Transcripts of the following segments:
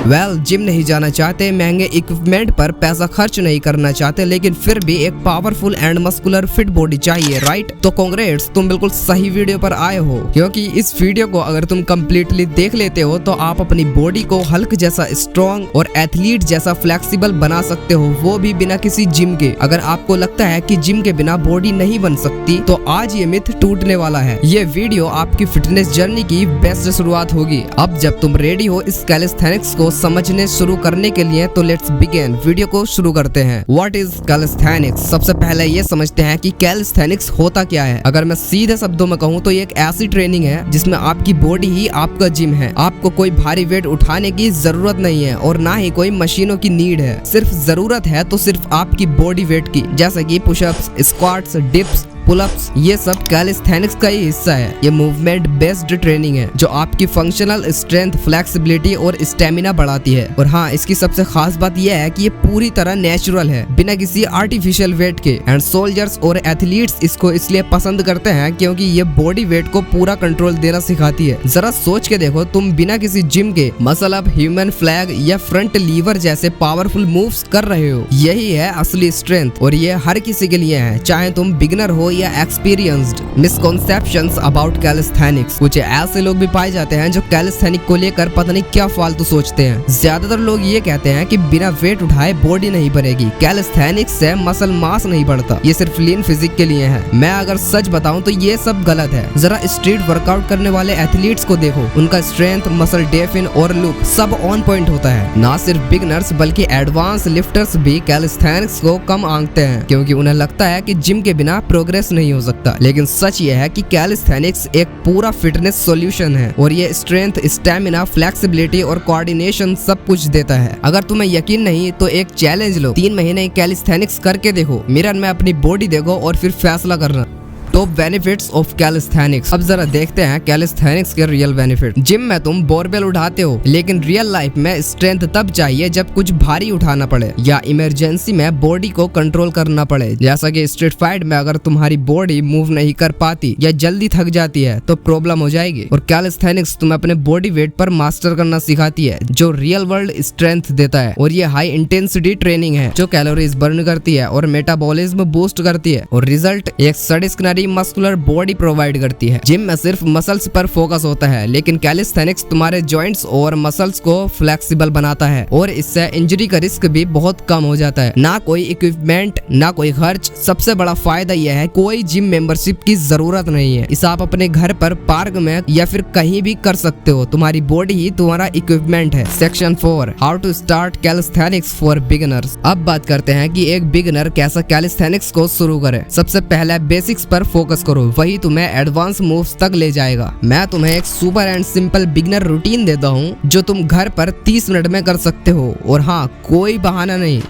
Gym नहीं जाना चाहते, महंगे इक्विपमेंट पर पैसा खर्च नहीं करना चाहते, लेकिन फिर भी एक powerful and muscular fit body चाहिए, राइट? तो कांग्रेट्स, तुम बिल्कुल सही वीडियो पर आए हो, क्योंकि इस वीडियो को अगर तुम कम्प्लीटली देख लेते हो तो आप अपनी बॉडी को हल्क जैसा स्ट्रॉन्ग और एथलीट जैसा फ्लेक्सिबल बना सकते हो, वो भी बिना किसी जिम के। अगर आपको लगता है कि जिम के बिना बॉडी नहीं बन सकती तो आज ये मिथ टूटने वाला है। ये वीडियो आपकी फिटनेस जर्नी की बेस्ट शुरुआत होगी। अब जब तुम रेडी हो इस कैलिस्थेनिक्स को समझने शुरू करने के लिए तो लेट्स बिगिन। वीडियो को शुरू करते हैं। What is calisthenics? सबसे पहले ये समझते हैं कि कैलिस्थेनिक्स होता क्या है। अगर मैं सीधे शब्दों में कहूँ तो ये एक ऐसी ट्रेनिंग है जिसमें आपकी बॉडी ही आपका जिम है। आपको कोई भारी वेट उठाने की जरूरत नहीं है और ना ही कोई मशीनों की नीड है। सिर्फ जरूरत है तो सिर्फ आपकी बॉडी वेट की, जैसे कि पुशअप्स, स्क्वाट्स, डिप्स, पुलअप्स। ये सब कैलिस्थेनिक्स का ही हिस्सा है। ये मूवमेंट बेस्ड ट्रेनिंग है जो आपकी फंक्शनल स्ट्रेंथ, फ्लेक्सिबिलिटी और स्टेमिना बढ़ाती है। और हाँ, इसकी सबसे खास बात यह है कि ये पूरी तरह नेचुरल है, बिना किसी आर्टिफिशियल वेट के। एंड सोल्जर्स और एथलीट्स इसको इसलिए पसंद करते हैं क्योंकि ये बॉडी वेट को पूरा कंट्रोल देना सिखाती है। जरा सोच के देखो, तुम बिना किसी जिम के मसल अप, ह्यूमन फ्लैग या फ्रंट लीवर जैसे पावरफुल मूव्स कर रहे हो। यही है असली स्ट्रेंथ और ये हर किसी के लिए है, चाहे तुम बिगिनर हो या एक्सपीरियंस्ड। Misconceptions about calisthenics. कुछ ऐसे लोग भी पाए जाते हैं जो कैलिस्थेनिक को लेकर पता नहीं क्या फालतू सोचते हैं। ज्यादातर लोग ये कहते हैं कि बिना वेट उठाए बॉडी नहीं बनेगी। कैलिस्थेनिक्स से मसल मास नहीं बढ़ता, ये सिर्फ लीन फिजिक के लिए है। मैं अगर सच बताऊं तो ये सब गलत है। जरा स्ट्रीट वर्कआउट करने वाले एथलीट्स को देखो, उनका स्ट्रेंथ, मसल डेफिन और लुक सब ऑन पॉइंट होता है। ना सिर्फ बिगिनर्स बल्कि एडवांस लिफ्टर्स भी कैलिस्थेनिक्स को कम आंकते हैं क्योंकि उन्हें लगता है कि जिम के बिना प्रोग्रेस नहीं हो सकता। लेकिन सच ये है कि कैलिस्थेनिक्स एक पूरा फिटनेस सॉल्यूशन है और ये स्ट्रेंथ, स्टेमिना, फ्लेक्सिबिलिटी और कोऑर्डिनेशन सब कुछ देता है। अगर तुम्हें यकीन नहीं तो एक चैलेंज लो, 3 महीने कैलिस्थेनिक्स करके देखो, मिरर में अपनी बॉडी देखो और फिर फैसला करना। Top benefits of calisthenics. अब जरा देखते हैं कैलिस्थेनिक्स के रियल बेनिफिट। जिम में तुम बोरबेल उठाते हो, लेकिन रियल लाइफ में स्ट्रेंथ तब चाहिए जब कुछ भारी उठाना पड़े या इमरजेंसी में बॉडी को कंट्रोल करना पड़े। जैसा कि स्ट्रीट फाइट में अगर तुम्हारी बॉडी मूव नहीं कर पाती या जल्दी थक जाती है तो प्रॉब्लम हो जाएगी। और कैलिस्थेनिक्स तुम्हें अपने बॉडी वेट पर मास्टर करना सिखाती है, जो रियल वर्ल्ड स्ट्रेंथ देता है। और ये हाई इंटेंसिटी ट्रेनिंग है जो कैलोरीज बर्न करती है और मेटाबॉलिज्म बूस्ट करती है और रिजल्ट एक सडिस्कनरी मस्कुलर बॉडी प्रोवाइड करती है। जिम में सिर्फ मसल्स पर फोकस होता है, लेकिन कैलिस्थेनिक्स तुम्हारे जॉइंट्स और मसल्स को फ्लेक्सिबल बनाता है और इससे इंजरी का रिस्क भी बहुत कम हो जाता है। ना कोई इक्विपमेंट, ना कोई खर्च। सबसे बड़ा फायदा यह है कोई जिम मेंबरशिप की जरूरत नहीं है। इसे आप अपने घर पर, पार्क में या फिर कहीं भी कर सकते हो। तुम्हारी बॉडी ही तुम्हारा इक्विपमेंट है। Section 4, how to start calisthenics for beginners. अब बात करते हैं कि एक बिगिनर कैसा कैलिस्थेनिक्स को शुरू करे। सबसे पहले बेसिक्स पर फोकस करो, वही तुम्हें एडवांस मूव्स तक ले जाएगा। मैं तुम्हें एक super and simple beginner routine देता हूँ जो तुम घर पर 30 मिनट में कर सकते हो। और हाँ, कोई बहाना नहीं।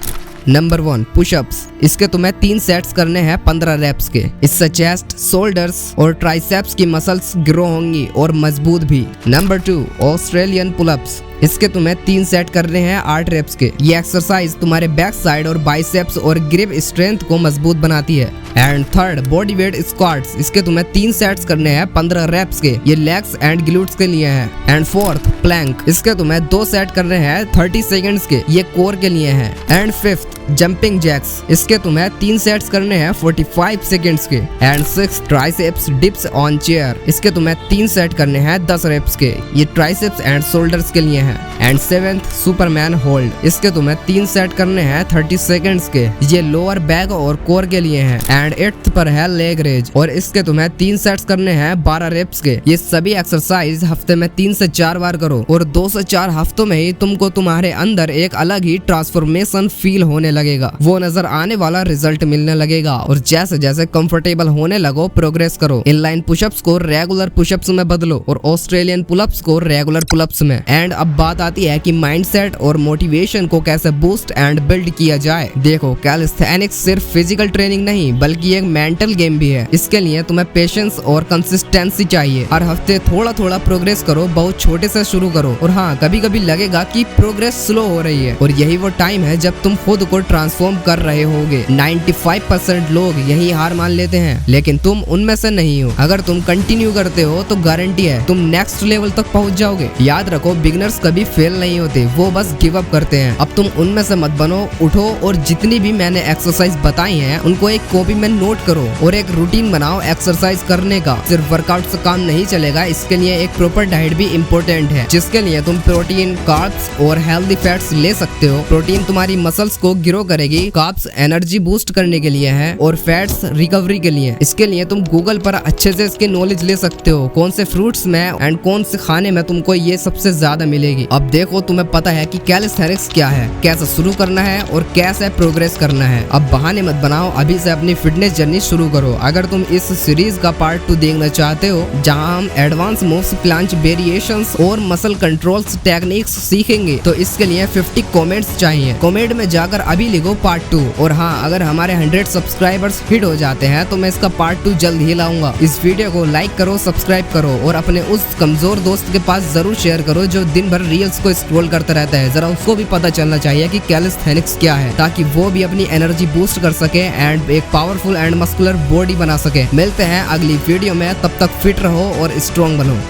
Number 1, pushups. इसके तुम्हें 3 सेट्स करने हैं 15 रेप्स के। इससे चेस्ट, शोल्डर्स और ट्राइसेप्स की मसल्स ग्रो होंगी और मजबूत भी। Number 2, Australian pullups. इसके तुम्हें 3 सेट करने हैं 8 रेप्स के। ये एक्सरसाइज तुम्हारे बैक साइड और बाइसेप्स और ग्रिप स्ट्रेंथ को मजबूत बनाती है। And third, body weight squats. इसके तुम्हें 3 सेट्स करने हैं 15 रेप्स के। ये लेग्स एंड ग्लूट्स के लिए हैं। And fourth, plank. इसके तुम्हें 2 सेट करने हैं 30 सेकंड्स के। ये कोर के लिए हैं। And fifth, jumping jacks. इसके तुम्हें 3 सेट्स करने हैं 45 सेकंड्स के। And six, triceps dips on chair. इसके तुम्हें 3 सेट करने हैं 10 रेप्स के। ये ट्राइसेप्स एंड शोल्डर्स के लिए हैं। And seventh, Superman hold. इसके तुम्हें 3 सेट करने हैं 30 सेकंड्स के। ये लोअर बैक और कोर के लिए हैं। एंड 8th पर है लेग रेज और इसके तुम्हें 3 सेट्स करने हैं 12 रेप्स के। ये सभी एक्सरसाइज हफ्ते में 3 से 4 बार करो और 2 से 4 हफ्तों में ही तुमको तुम्हारे अंदर एक अलग ही ट्रांसफॉर्मेशन फील होने लगेगा। वो नजर आने वाला रिजल्ट मिलने लगेगा। और जैसे जैसे कंफर्टेबल होने लगो, प्रोग्रेस करो। इनलाइन पुशअप्स को रेगुलर पुशअप्स में बदलो और ऑस्ट्रेलियन पुलअप्स को रेगुलर पुलअप्स में। एंड अब बात आती है कि माइंडसेट और मोटिवेशन को कैसे बूस्ट एंड बिल्ड किया जाए। देखो, कैलिस्थेनिक्स सिर्फ फिजिकल ट्रेनिंग नहीं बल्कि एक मेंटल गेम भी है। इसके लिए तुम्हें पेशेंस और कंसिस्टेंसी चाहिए। हर हफ्ते थोड़ा थोड़ा प्रोग्रेस करो, बहुत छोटे से शुरू करो। और हाँ, कभी कभी लगेगा कि प्रोग्रेस स्लो हो रही है और यही वो टाइम है जब तुम खुद को ट्रांसफॉर्म कर रहे होगे। 95% लोग यही हार मान लेते हैं, लेकिन तुम उनमें से नहीं हो। अगर तुम कंटिन्यू करते हो तो गारंटी है तुम नेक्स्ट लेवल तक पहुंच जाओगे। याद रखो, बिगिनर्स कभी फेल नहीं होते, वो बस गिव अप करते हैं। अब तुम उनमें से मत बनो, उठो और जितनी भी मैंने एक्सरसाइज बताई हैं उनको एक कॉपी में नोट करो और एक रूटीन बनाओ एक्सरसाइज करने का। सिर्फ वर्कआउट से काम नहीं चलेगा, इसके लिए एक प्रॉपर डाइट भी इम्पोर्टेंट है, जिसके लिए तुम प्रोटीन, कार्ब्स और हेल्दी फैट्स ले सकते हो। प्रोटीन तुम्हारी मसल्स को ग्रो करेगी, कार्ब्स एनर्जी बूस्ट करने के लिए है और फैट्स रिकवरी के लिए। इसके लिए तुम गूगल पर अच्छे से इसके नॉलेज ले सकते हो, कौन से फ्रूट्स में एंड कौन से खाने में तुमको ये सबसे ज्यादा मिलेगी। अब देखो, तुम्हें पता है कि कैलिस्थेनिक्स क्या है, कैसे शुरू करना है और कैसे प्रोग्रेस करना है। अब बहाने मत बनाओ, अभी से अपनी फिटनेस जर्नी शुरू करो। अगर तुम इस सीरीज का पार्ट 2 देखना चाहते हो, जहां हम एडवांस मूव्स, प्लांच वेरिएशंस और मसल कंट्रोल्स टेक्निक्स सीखेंगे, तो इसके लिए 50 कमेंट्स चाहिए। कमेंट में जाकर अभी लिखो पार्ट 2। और हाँ, अगर हमारे 100 सब्सक्राइबर्स हिट हो जाते हैं तो मैं इसका पार्ट 2 जल्द ही लाऊंगा। इस वीडियो को लाइक करो, सब्सक्राइब करो और अपने उस कमजोर दोस्त के पास जरूर शेयर करो जो दिन भर रील्स को स्क्रॉल करता रहता है। जरा उसको भी पता चलना चाहिए कि कैलिस्थेनिक्स क्या है, ताकि वो भी अपनी एनर्जी बूस्ट कर सके एंड एक पावरफुल एंड मस्कुलर बॉडी बना सके। मिलते हैं अगली वीडियो में, तब तक फिट रहो और स्ट्रॉन्ग बनो।